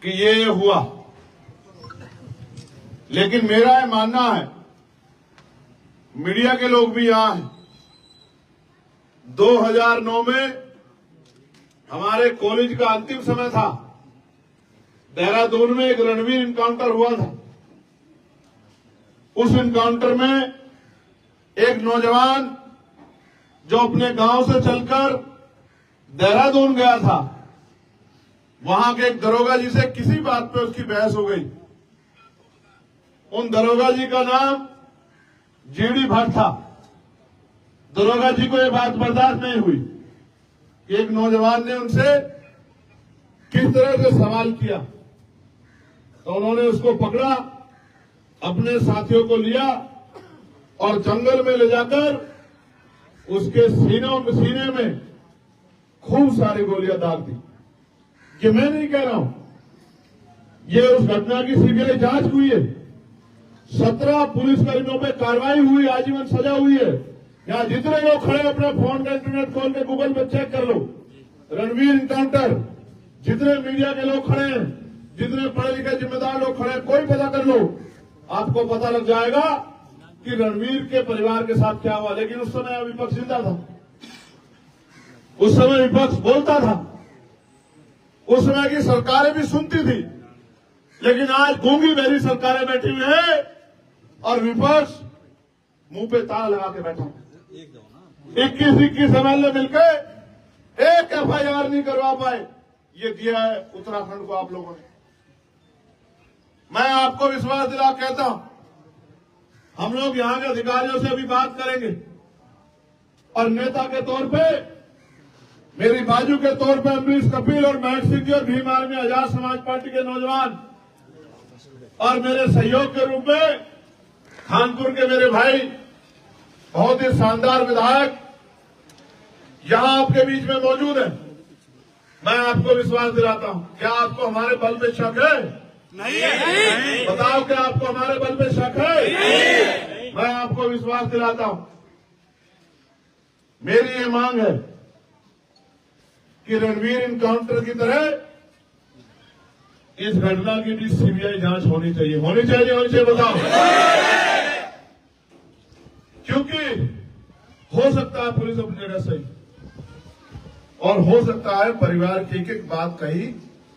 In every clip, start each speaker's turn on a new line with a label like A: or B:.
A: कि ये हुआ, लेकिन मेरा ये मानना है, मीडिया के लोग भी यहां हैं, 2009 में हमारे कॉलेज का अंतिम समय था, देहरादून में एक रणवीर इनकाउंटर हुआ था। उस इनकाउंटर में एक नौजवान जो अपने गांव से चलकर देहरादून गया था, वहां के एक दरोगा जी से किसी बात पे उसकी बहस हो गई। उन दरोगा जी का नाम जीडी भट्ट था। दरोगा जी को यह बात बर्दाश्त नहीं हुई कि एक नौजवान ने उनसे किस तरह से सवाल किया, तो उन्होंने उसको पकड़ा, अपने साथियों को लिया और जंगल में ले जाकर उसके सीने में खूब सारी गोलियां दाग दी। कि मैं नहीं कह रहा हूं, ये उस घटना की सीबीआई जांच हुई है, 17 पुलिसकर्मियों पे कार्रवाई हुई, आजीवन सजा हुई है। यहां जितने लोग खड़े अपने फोन का इंटरनेट खोल के गूगल पे चेक कर लो, रणवीर इनकाउंटर, जितने मीडिया के लोग खड़े हैं, जितने पढ़े लिखे जिम्मेदार लोग खड़े हैं, कोई पता कर लो, आपको पता लग जाएगा कि रणवीर के परिवार के साथ क्या हुआ। लेकिन उस समय विपक्ष जिंदा था, उस समय विपक्ष बोलता था, उस समय की सरकारें भी सुनती थी। लेकिन आज गूंगी बहरी सरकारें बैठी हुई है और विपक्ष मुंह पे ताला लगा के बैठा। 21 एमएलए मिलकर एक एफआईआर नहीं करवा पाए। ये दिया है उत्तराखंड को आप लोगों ने। मैं आपको विश्वास दिला कहता हूं, हम लोग यहां के अधिकारियों से अभी बात करेंगे और नेता के तौर पे, मेरी बाजू के तौर पे अमरीश कपिल और महक सिंह जी और भीम आर्मी आजाद समाज पार्टी के नौजवान, और मेरे सहयोग के रूप में कानपुर के मेरे भाई, बहुत ही शानदार विधायक यहां आपके बीच में मौजूद है। मैं आपको विश्वास दिलाता हूं, क्या आपको हमारे बल पे शक है? नहीं। बताओ, क्या आपको हमारे बल पे शक है? नहीं। मैं आपको विश्वास दिलाता हूं, मेरी ये मांग है कि रणवीर इनकाउंटर की तरह इस घटना की भी सीबीआई जांच होनी चाहिए। होनी चाहिए, बताओ। क्योंकि हो सकता है पुलिस अपनी जगह सही, और हो सकता है परिवार की एक बात कही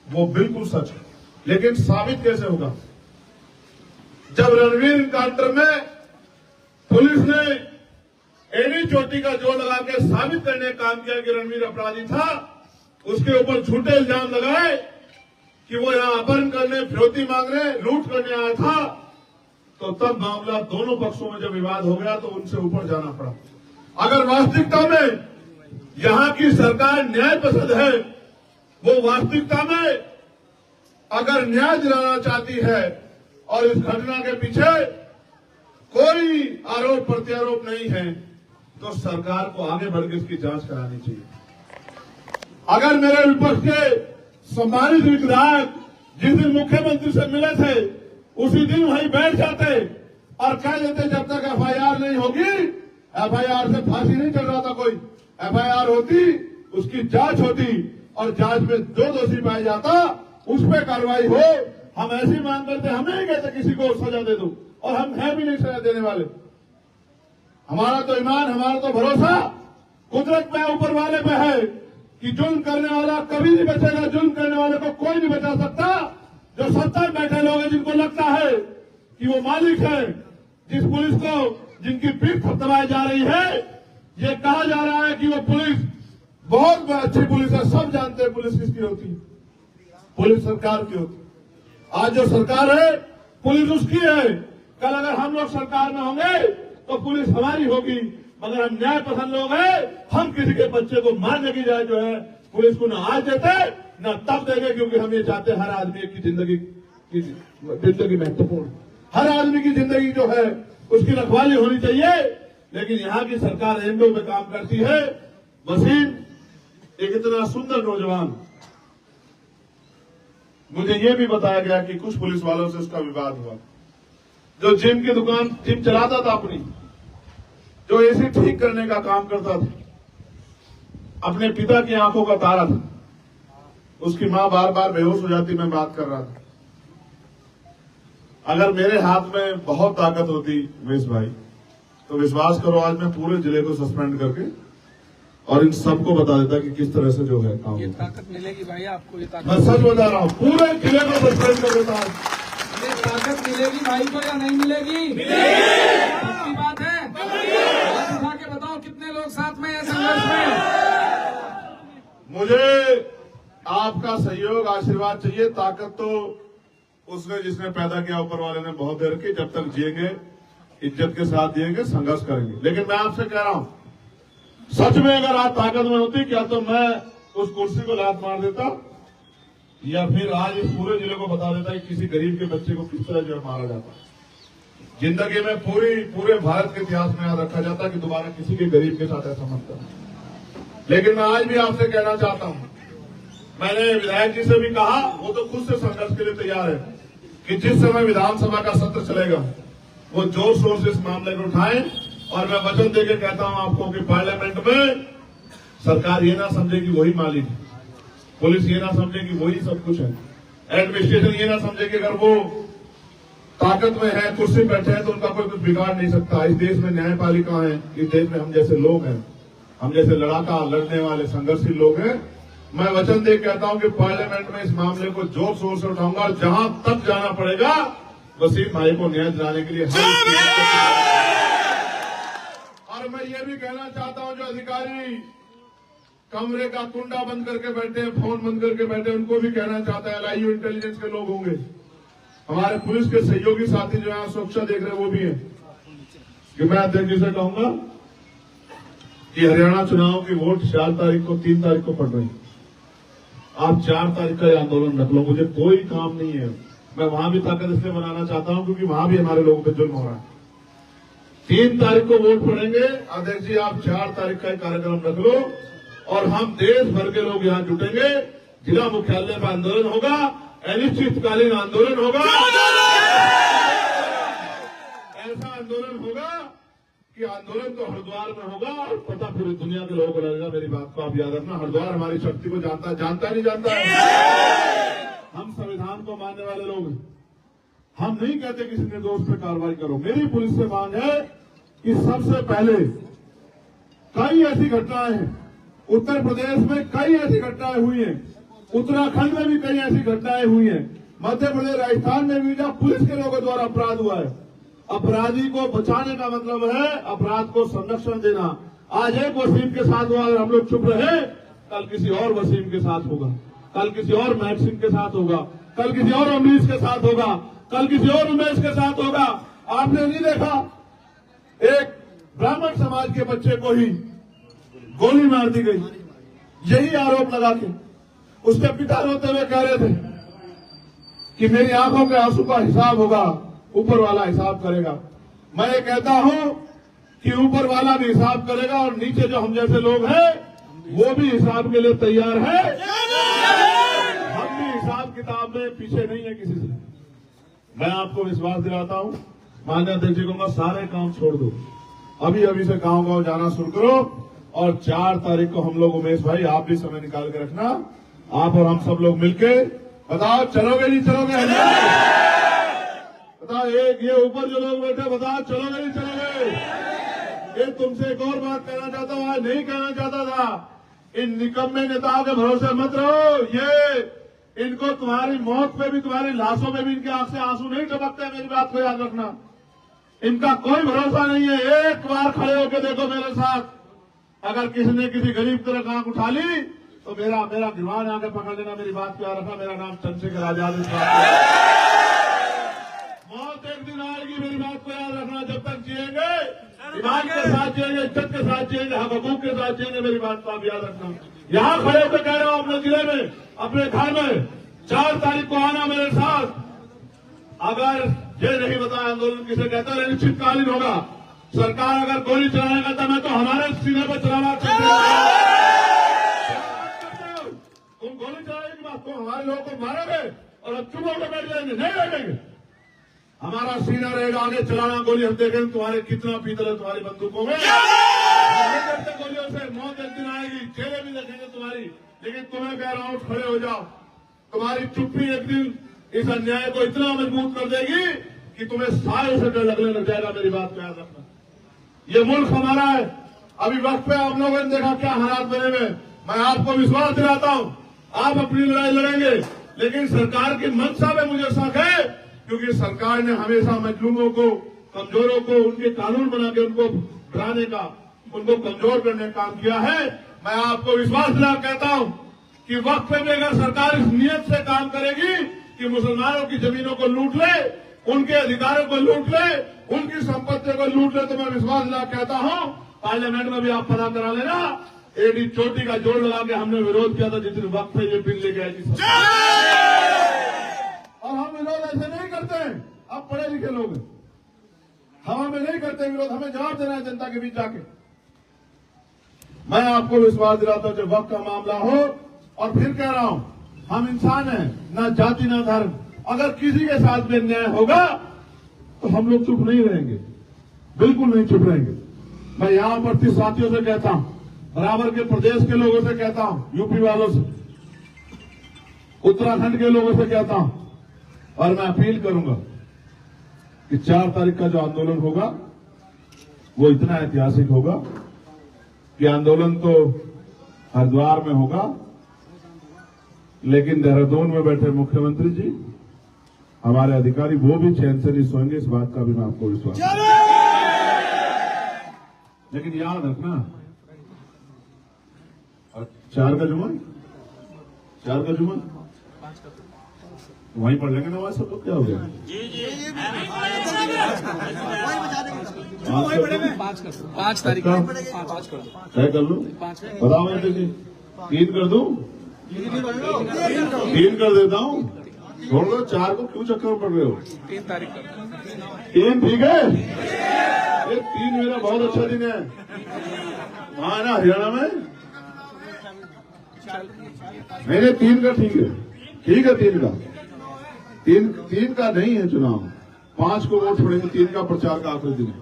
A: वो बिल्कुल सच है, लेकिन साबित कैसे होगा? जब रणवीर इनकाउंटर में पुलिस ने एड़ी चोटी का जोर लगा के साबित करने का काम किया कि रणवीर अपराधी था, उसके ऊपर झूठे इल्जाम लगाए कि वो यहां अपहरण करने, फिरौती मांगने, लूट करने आया था, तो तब मामला दोनों पक्षों में जब विवाद हो गया तो उनसे ऊपर जाना पड़ा। अगर वास्तविकता में यहां की सरकार न्याय पसंद है, वो वास्तविकता में अगर न्याय दिलाना चाहती है और इस घटना के पीछे कोई आरोप प्रत्यारोप नहीं है, तो सरकार को आगे बढ़कर इसकी जांच करानी चाहिए। अगर मेरे विपक्ष के सम्मानित विधायक जिस दिन मुख्यमंत्री से मिले थे, उसी दिन वहीं बैठ जाते और कह देते जब तक एफआईआर नहीं होगी, एफआईआर से फांसी नहीं चल रहा था कोई, एफआईआर होती, उसकी जांच होती, और जांच में जो दोषी पाया जाता उस पर कार्रवाई हो। हम ऐसी मांग करते, हमें नहीं कहते किसी को सजा दे दो, और हम है भी नहीं सजा देने वाले। हमारा तो ईमान, हमारा तो भरोसा कुदरत पे, ऊपर वाले पे है कि जुल्म करने वाला कभी नहीं बचेगा, जुल्म करने वाले को कोई नहीं बचा सकता। जो सत्ता में बैठे लोग हैं, जिनको लगता है कि वो मालिक है, जिस पुलिस को, जिनकी पीठ थपथपाई जा रही है, ये कहा जा रहा है कि वो पुलिस बहुत अच्छी पुलिस है, सब जानते हैं पुलिस किसकी होती है, पुलिस सरकार की होती है। आज जो सरकार है पुलिस उसकी है, कल अगर हम लोग सरकार में होंगे तो पुलिस हमारी होगी। मगर हम न्याय पसंद लोग हैं, हम किसी के बच्चे को मारने की जाए जो है पुलिस को न आज देते न तब देंगे, क्योंकि हम ये चाहते हैं हर आदमी की जिंदगी महत्वपूर्ण, हर आदमी की जिंदगी जो है उसकी रखवाली होनी चाहिए। लेकिन यहाँ की सरकार एंडो में काम करती है। वसीम एक इतना सुंदर नौजवान, मुझे ये भी बताया गया कि कुछ पुलिस वालों से उसका विवाद हुआ, जो जिम की दुकान, जिम चलाता था अपनी, जो एसी ठीक करने का काम करता था, अपने पिता की आंखों का तारा था, उसकी मां बार बार बेहोश हो जाती, मैं बात कर रहा था। अगर मेरे हाथ में बहुत ताकत होती उमेश भाई, तो विश्वास करो आज मैं पूरे जिले को सस्पेंड करके और इन सबको बता देता कि किस तरह से जो है काम।
B: ये ताकत मिलेगी भाई आपको, ये ताकत
A: मैं सच बता रहा हूं, पूरे जिले को सस्पेंड कर देता हूं।
B: ये ताकत मिलेगी भाई को या नहीं मिलेगी? मिलेगी। बात है, हाथ उठा के बताओ कितने लोग साथ में हैं संघर्ष में?
A: मुझे आपका सहयोग आशीर्वाद चाहिए। ताकत तो उसने जिसने पैदा किया ऊपर वाले ने बहुत देर की। जब तक जिएंगे इज्जत के साथ जिएंगे, संघर्ष करेंगे। लेकिन मैं आपसे कह रहा हूं, सच में अगर आप ताकत में होती, क्या तो मैं उस कुर्सी को लात मार देता या फिर आज इस पूरे जिले को बता देता कि किसी गरीब के बच्चे को किस तरह जो मारा जाता। जिंदगी में पूरे भारत के इतिहास में याद रखा जाता कि दोबारा किसी के गरीब के साथ ऐसा मत करना। लेकिन मैं आज भी आपसे कहना चाहता हूं, मैंने विधायक जी से भी कहा, वो तो खुद से संघर्ष के लिए तैयार है कि जिस समय विधानसभा का सत्र चलेगा वो जोर शोर से इस मामले को उठाएं। और मैं वचन देकर कहता हूं आपको कि पार्लियामेंट में सरकार ये ना समझे कि वही मालिक है, पुलिस ये ना समझे कि वही सब कुछ है, एडमिनिस्ट्रेशन ये ना समझे कि अगर वो ताकत में है, कुर्सी पर बैठे हैं तो उनका कोई कुछ बिगाड़ नहीं सकता। इस देश में न्यायपालिका है, इस देश में हम जैसे लोग हैं, हम जैसे लड़ाका लड़ने वाले संघर्षशील लोग हैं। मैं वचन दे कहता हूं कि पार्लियामेंट में इस मामले को जोर शोर से उठाऊंगा और जहां तक जाना पड़ेगा वसीम भाई को न्याय दिलाने के लिए और मैं ये भी कहना चाहता हूं, जो अधिकारी कमरे का कुंडा बंद करके बैठे हैं, फोन बंद करके बैठे हैं, उनको भी कहना चाहता है, LIU इंटेलिजेंस के लोग होंगे, हमारे पुलिस के सहयोगी साथी जो है सुरक्षा देख रहे हैं वो भी है, कि मैं अध्यक्ष जी से कहूंगा कि हरियाणा चुनाव की वोट 4 तारीख को 3 तारीख को पड़ रही, आप 4 तारीख का आंदोलन रख लो, मुझे कोई काम नहीं है। मैं वहां भी ताकत इसलिए बनाना चाहता हूं क्योंकि वहां भी हमारे लोगों पे जुल्म हो रहा है। 3 तारीख को वोट पड़ेंगे, अध्यक्ष जी आप 4 तारीख का कार्यक्रम रख लो और हम देश भर के लोग यहां जुटेंगे, जिला मुख्यालय पर आंदोलन होगा, अनिश्चितकालीन आंदोलन होगा, ऐसा आंदोलन होगा कि आंदोलन तो हरिद्वार में होगा और पता पूरी दुनिया के लोगों को लगेगा। मेरी बात को आप याद रखना, हरिद्वार हमारी शक्ति को जानता नहीं जानता है। हम संविधान को मानने वाले लोग हैं, हम नहीं कहते किसी निर्दोष पे कार्रवाई करो। मेरी पुलिस से मांग है कि सबसे पहले कई ऐसी घटनाएं हैं, उत्तर प्रदेश में कई ऐसी घटनाएं हुई हैं, उत्तराखंड में भी कई ऐसी घटनाएं हुई हैं, मध्य प्रदेश राजस्थान में भी जहां पुलिस के लोगों द्वारा अपराध हुआ है। अपराधी को बचाने का मतलब है अपराध को संरक्षण देना। आज एक वसीम के साथ हुआ, अगर हम लोग चुप रहे, कल किसी और वसीम के साथ होगा, कल किसी और महक सिंह के साथ होगा, कल किसी और अमरीश के साथ होगा, कल किसी और उमेश के साथ होगा। आपने नहीं देखा एक ब्राह्मण समाज के बच्चे को ही गोली मार दी गई, यही आरोप लगा के उसके पिता रोते हुए कह रहे थे कि मेरी आंखों के आंसू का हिसाब होगा, ऊपर वाला हिसाब करेगा। मैं ये कहता हूं कि ऊपर वाला भी हिसाब करेगा और नीचे जो हम जैसे लोग हैं वो भी हिसाब के लिए तैयार है। हम भी हिसाब किताब में पीछे नहीं है किसी से। मैं आपको विश्वास दिलाता हूं, माननीय अध्यक्ष जी कहूंगा सारे काम छोड़ दो, अभी से गांव जाना शुरू करो और 4 तारीख को हम लोग, उमेश भाई आप भी समय निकाल के रखना, आप और हम सब लोग मिलके बताओ चलोगे नहीं चलोगे? बताओ, एक ये ऊपर जो लोग बैठे बताओ चलोगे नहीं चलोगे? ये तुमसे एक और बात कहना चाहता हूं, आज नहीं कहना चाहता था, इन निकम्मे नेताओं के भरोसे मत रहो। ये इनको तुम्हारी मौत पे भी, तुम्हारी लाशों में भी इनके आंख से आंसू नहीं टपकते, मेरी बात को याद रखना। इनका कोई भरोसा नहीं है। एक बार खड़े होकर देखो मेरे साथ, अगर किसी ने किसी गरीब तरह आंख उठा ली तो मेरा गिरवान आगे पकड़ लेना, मेरी बात को याद रखना। मेरा नाम चंद्रशेखर आजाद है। मौत एक दिन आएगी, मेरी बात को याद रखना। जब तक जिएंगे ईमान के साथ जिएंगे, इज्जत के साथ जिएंगे, हक हकूक के साथ जिएंगे, मेरी बात को आप याद रखना। यहां खड़े होकर कह रहा हूं, अपने जिले में, अपने घर में 4 तारीख को आना मेरे साथ। अगर ये नहीं बताया आंदोलन किसे कहता है, अनिश्चितकालीन होगा। सरकार अगर गोली चलाने का था, मैं तो हमारे सीने पर चलाना तुम गोली चलाने की बात, तुम हमारे लोगों को मारोगे और अब चुप होकर बैठ जाएंगे, नहीं बैठेंगे। हमारा सीना रहेगा, आगे चलाना गोली, हम देखेंगे तुम्हारे कितना पीतल है तुम्हारी बंदूकों में। डरते गोलियों से, मौत एक दिन आएगी, चेहरे भी देखेंगे तुम्हारी, लेकिन तुम्हें कह रहा हूं खड़े हो जाओ। तुम्हारी चुप्पी एक दिन इस अन्याय को इतना मजबूत कर देगी कि तुम्हें सालों से डर लगने लग जाएगा। मेरी बात को याद रखना, ये मुल्क हमारा है। अभी वक्त पे आप लोगों ने देखा क्या हालात बने हुए। मैं आपको विश्वास दिलाता हूं, आप अपनी लड़ाई लड़ेंगे, लेकिन सरकार की मंशा में मुझे शक है, क्योंकि सरकार ने हमेशा मजलूमों को, कमजोरों को उनके कानून बना के उनको डराने का, उनको कमजोर करने का काम किया है। मैं आपको विश्वास दिला कहता हूं कि वक्त पे भी अगर सरकार इस नियत से काम करेगी कि मुसलमानों की जमीनों को लूट ले, उनके अधिकारों को लूट ले, उनकी संपत्ति को लूट ले, तो मैं विश्वास दिला कहता हूं पार्लियामेंट में भी आप पता करा लेना। एडी चोटी का जोड़ लगा के हमने विरोध किया था जिस दिन वक्त पे ये बिल लेके आई थी। और हम विरोध ऐसे नहीं करते हैं, अब पढ़े लिखे लोग हैं, हवा में नहीं करते विरोध, हमें जवाब देना है जनता के बीच जाके। मैं आपको विश्वास दिलाता हूं जब वक्त का मामला हो, और फिर कह रहा हूं हम इंसान हैं, ना जाति ना धर्म। अगर किसी के साथ में अन्याय होगा तो हम लोग चुप नहीं रहेंगे, बिल्कुल नहीं चुप रहेंगे। मैं यहां उपस्थित साथियों से कहता हूं, बराबर के प्रदेश के लोगों से कहता हूं, यूपी वालों से, उत्तराखंड के लोगों से कहता हूं, और मैं अपील करूंगा कि 4 तारीख का जो आंदोलन होगा वो इतना ऐतिहासिक होगा कि आंदोलन तो हरिद्वार में होगा, लेकिन देहरादून में बैठे मुख्यमंत्री जी, हमारे अधिकारी, वो भी चैन से नहीं सोएंगे। इस बात का भी मैं आपको विश्वास, लेकिन याद रखना 4 का जुम्मा, 4 का जुम्मा वहीं पढ़ लेंगे नमाज सब लोग। क्या हो गया?
B: पाँच तारीख
A: तय कर लो, बताओ बेटे जी, 3 कर दूं? 3 कर देता हूं, छोड़ दो। 4 को क्यों चक्कर में पड़ रहे हो?
B: 3 तारीख
A: 3 ठीक है? ये 3 मेरा बहुत अच्छा दिन है, वहां है ना हरियाणा में। मेरे 3 का ठीक है, ठीक है 3 का। 3 का नहीं है चुनाव, 5 को वोट छोड़ेंगे, 3 का प्रचार का आखिरी दिन है।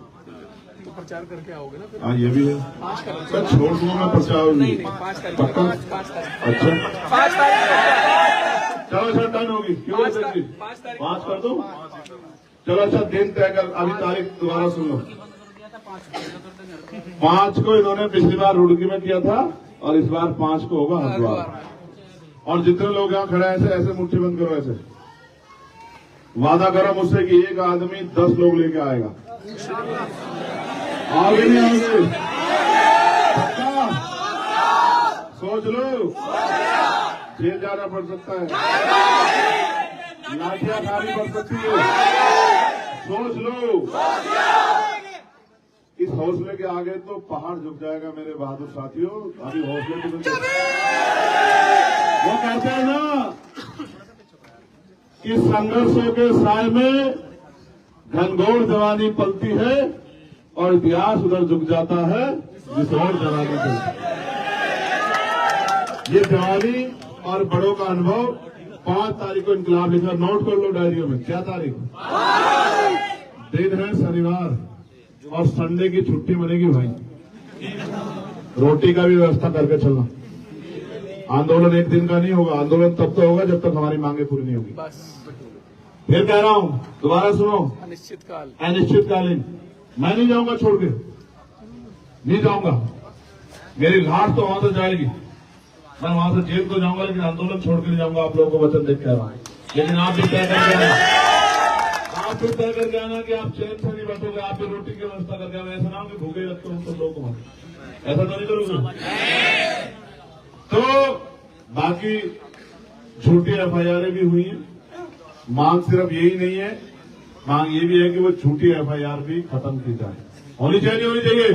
B: तो प्रचार करके आओगे ना?
A: हाँ ये भी है,
B: 5 का
A: सर छोड़ दूंगा मैं प्रचार।
B: नहीं 5 तारीख,
A: पक्का?
B: 5 तारीख,
A: अच्छा
B: 5 तारीख,
A: चलो सर, डन होगी। क्यों
B: 5 तारीख
A: 5 कर दो? चलो अच्छा, दिन तय कर, अभी तारीख दोबारा सुन लो। 5 को इन्होंने पिछली बार रुड़की में किया था, और इस बार 5 को होगा हरिद्वार। और जितने लोग यहाँ खड़े हैं ऐसे ऐसे मुट्ठी बंद करो, ऐसे वादा करो मुझसे कि एक आदमी 10 लोग लेके आएगा। आओगे नहीं आओगे? पक्का? सोच लो, जेल जाना पड़ सकता है, लाठियां खानी पड़ सकती है, सोच लो। इस हौसले के आगे तो पहाड़ झुक जाएगा मेरे बहादुर साथियों। अभी हौसले की वो कहते हैं ना कि संघर्षों के साय में घनघोर जवानी पलती है, और इतिहास उधर झुक जाता है जिस और जवानी चलती है। ये जवानी और बड़ों का अनुभव 5 तारीख को इनकलाब लिखा, नोट कर लो डायरियों में। क्या तारीख? दिन है शनिवार, और संडे की छुट्टी बनेगी भाई। रोटी का भी व्यवस्था करके चलना। आंदोलन एक दिन का नहीं होगा, आंदोलन तब तो होगा जब तक हमारी मांगे पूरी नहीं होगी। फिर कह रहा हूं, दोबारा सुनो, अनिश्चितकालीन। मैं नहीं जाऊंगा छोड़ के, नहीं जाऊंगा। मेरी लाश तो वहां से जाएगी, मैं वहां से जेल तो जाऊंगा, लेकिन आंदोलन छोड़ के नहीं जाऊंगा। आप लोगों को वचन देख कह रहा हूं। लेकिन आप भी तय करके आना, आप भी तय करके आना कि आप चैन से नहीं बैठोगे, आप भी रोटी की व्यवस्था करके आना। ऐसा ना हो कि भूखे रखते हो सब लोगों को, ऐसा तो नहीं करोगे। तो बाकी झूठी एफआईआर भी हुई है। मांग सिर्फ यही नहीं है, मांग ये भी है कि वो झूठी एफआईआर भी खत्म की जाए। होनी चाहिए, होनी चाहिए।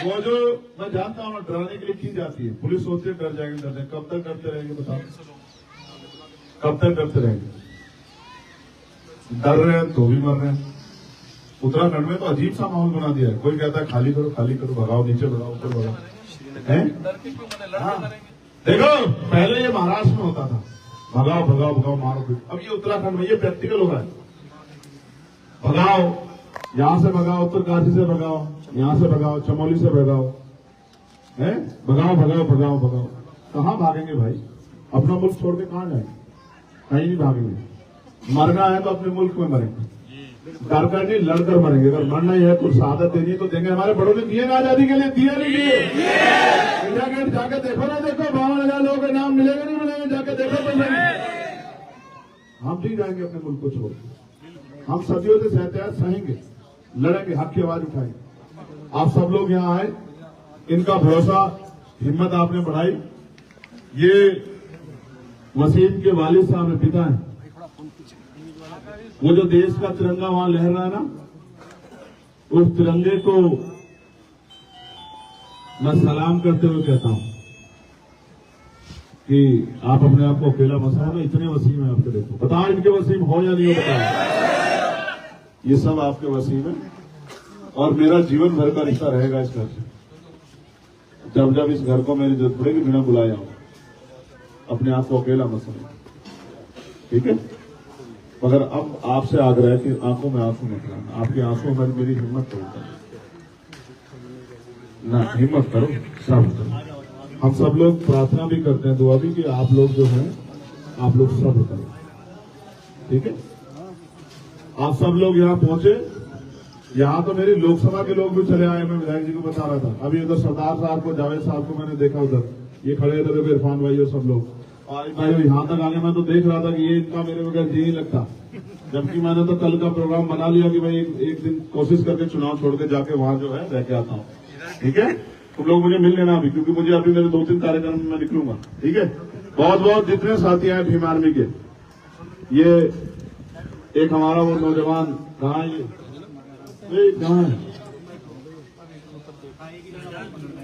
A: वो जो मैं जानता हूँ डराने के लिए की जाती है, पुलिस सोचती है डर जाएंगे, डर जाएंगे। कब तक डरते रहेंगे बताओ? कब तक डरते रहेंगे? डर रहे हैं तो भी मर रहे हैं। उत्तराखंड में तो अजीब सा माहौल बना दिया है। कोई कहता है खाली करो, खाली करो, भगाओ, नीचे भगाओ, ऊपर भगाओ। हाँ। देखो पहले ये महाराष्ट्र में होता था, भगाओ भगाओ भगाओ, मारो। अब ये उत्तराखंड में ये प्रैक्टिकल हो रहा है। भगाओ, यहां से भगाओ, उत्तरकाशी से भगाओ, यहाँ से भगाओ, चमोली से भगाओ, है भगाओ भगाओ भगाओ भगाओ। कहाँ भागेंगे भाई? अपना मुल्क छोड़ के कहाँ जाएंगे? कहीं नहीं भागेंगे। मरना है तो अपने मुल्क में मरेंगे, डर कर नहीं लड़कर मरेंगे। अगर मरना ही है तो शहादत देनी तो देंगे। हमारे बड़ों ने दिए ना आजादी के लिए, दिए नहीं दिए? इंडिया गेट जाके देखो ना, देखो 52,000 लोगों के नाम मिलेंगे नहीं मिलेंगे, जाके देखो तो नहीं। हम नहीं जाएंगे अपने मुल्क को छोड़ के। हम सदियों से सहते हैं, सहेंगे, लड़ेंगे, हक की आवाज उठाएंगे। आप सब लोग यहाँ आए, इनका भरोसा, हिम्मत आपने बढ़ाई। ये वसीम के वालिद साहब है, पिता है। वो जो देश का तिरंगा वहां लहर रहा है ना, उस तिरंगे को मैं सलाम करते हुए कहता हूं कि आप अपने आप को अकेला मत समझो। इतने वसीम है आपके, देखो बताओ इनके वसीम हो या नहीं हो, बताओ। ये सब आपके वसीम है और मेरा जीवन भर का रिश्ता रहेगा इस घर से। जब जब इस घर को मेरी जरूरत पड़ेगी, बिना बुलाए आऊंगा। अपने आप को अकेला मत समझो, ठीक है? मगर अब आपसे आग्रह है कि आंखों में आंसू मत लाना। आपकी आंसू में मेरी हिम्मत तोड़ता ना, हिम्मत करो, सब करो। हम सब लोग प्रार्थना भी करते हैं, दुआ भी, कि आप लोग जो हैं, आप लोग सब करो, ठीक है? आप सब लोग यहाँ पहुंचे। यहाँ तो मेरी लोकसभा के लोग भी चले आए, मैं विधायक जी को बता रहा था। अभी उधर सरदार साहब को, जावेद साहब को मैंने देखा, उधर ये खड़े थे, इरफान भाई और सब लोग। और भाई यहाँ तक आगे मैं तो देख रहा था कि ये इनका मेरे बगैर जी नहीं लगता। जबकि मैंने तो कल का प्रोग्राम बना लिया कि भाई एक दिन कोशिश करके चुनाव छोड़ के जाके वहां जो है रह के आता हूँ, ठीक है? तुम लोग मुझे मिल लेना अभी, क्योंकि मुझे अभी मेरे 2-3 कार्यक्रम में निकलूंगा, ठीक है? बहुत बहुत जितने साथी हैं भीम आर्मी के, ये एक हमारा वो नौजवान कहाँ है, ये कहाँ है,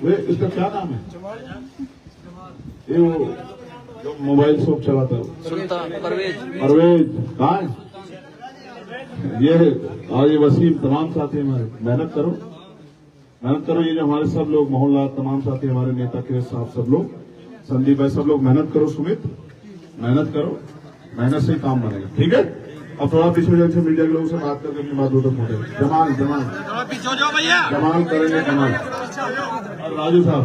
A: वे इसका क्या नाम है, ये वो जो मोबाइल शॉप चलाता है, परवेज कहाँ है ये, और ये वसीम, तमाम साथी हमारे, मेहनत करो, मेहनत करो। ये जो हमारे सब लोग, मोहनलाल, तमाम साथी हमारे, नेता के साहब, सब लोग, संदीप भाई, सब लोग मेहनत करो। सुमित, मेहनत करो, मेहनत से ही काम बनेगा, ठीक है? अब थोड़ा पीछे हो जाए, मीडिया के लोगों से बात करके अपनी बात उधर पहुंचे। जमाल जमाल करेंगे, जमाल और राजू साहब।